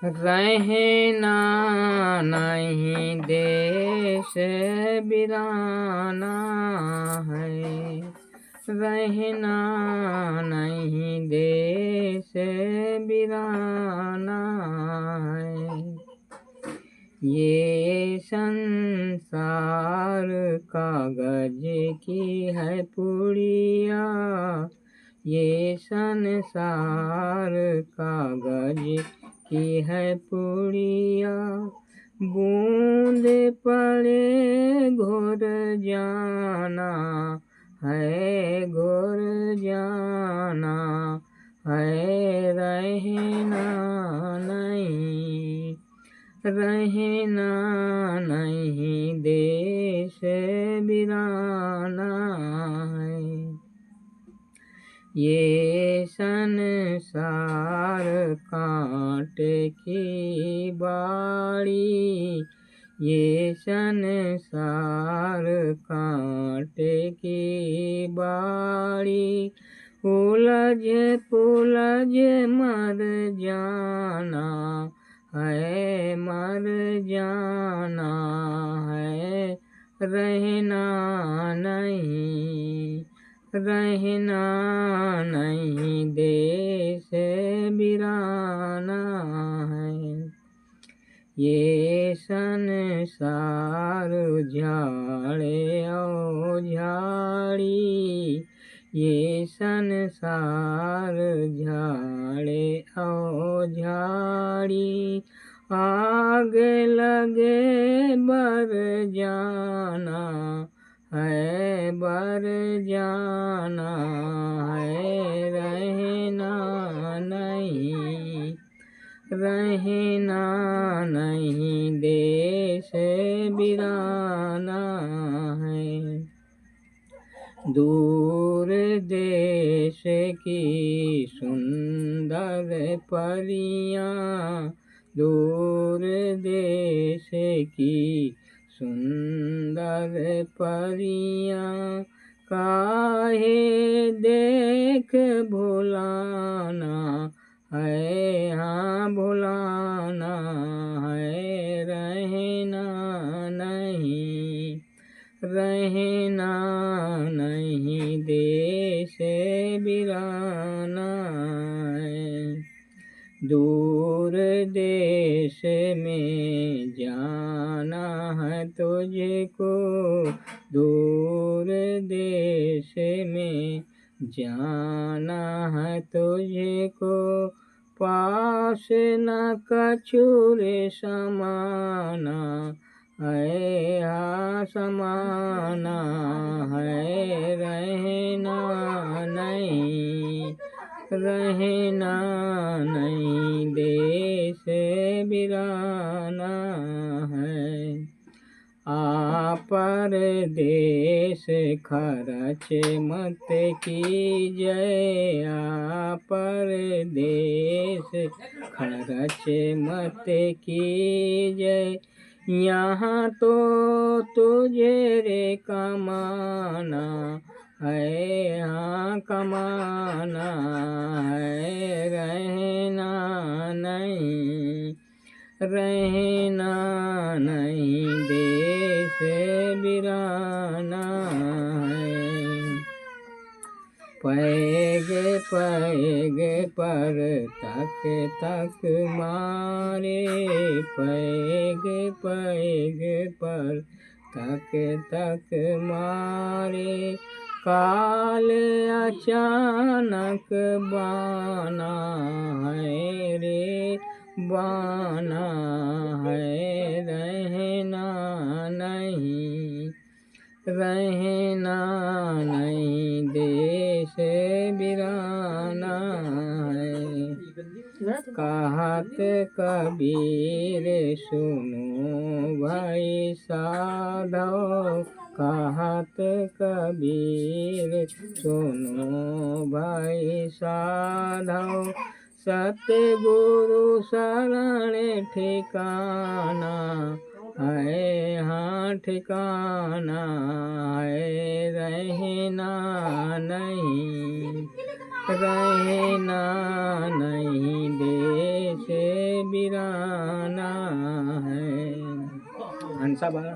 रहना नहीं देश बिराना है, रहना नहीं देश बिराना है। ये संसार कागज की है पुड़िया, ये संसार कागज की है पुड़िया। बूंद पड़े घोर जाना है, घोर जाना है। रहना नहीं, रहना नहीं देश बिराना है। ये संसार कांटे की बाड़ी, ये संसार कांटे की बाड़ी। उलझ पुलझ मर जाना है, मर जाना है। रहना नहीं, रहना नहीं देश बिराना है। ये संसार झाड़े ओ झाड़ी, ये संसार झाड़े ओ झाड़ी। आग लगे बर जाना है, बर जाना है। रहना नहीं, रहना नहीं देश बिराना है। दूर देश की सुंदर परियां, दूर देश की सुंदर परियां। काहे देख भुलाना है, हाँ भुलाना है। रहना नहीं, रहना नहीं देश बिराना है। दूर देश में जाना है तुझको, दूर देश में जाना है तुझको। पास न कछुर समाना है, हाँ समाना है। रहना नहीं, रहना नहीं देश बिराना है। परदेश खर्च मत कीजिए, परदेश खर्च मत कीजिए। यहाँ तो तुझे रे कमाना है, हाँ कमाना है। रहना नहीं, रहना नहीं देश बिराना है। पैग पैग पर तक तक मारे, पैग पैग पर तक तक मारे। काल अचानक बाना है रे, बाना है। रहना नहीं, रहना नहीं देश बिराना है। कहत कबीर सुनो भाई साधो, कहत कबीर सुनो भाई साधो। सतगुरु शरण ठिकाना है, हाँ ठिकाना है। रहना नहीं, रहना नहीं देश बिराना है। हंसा बाला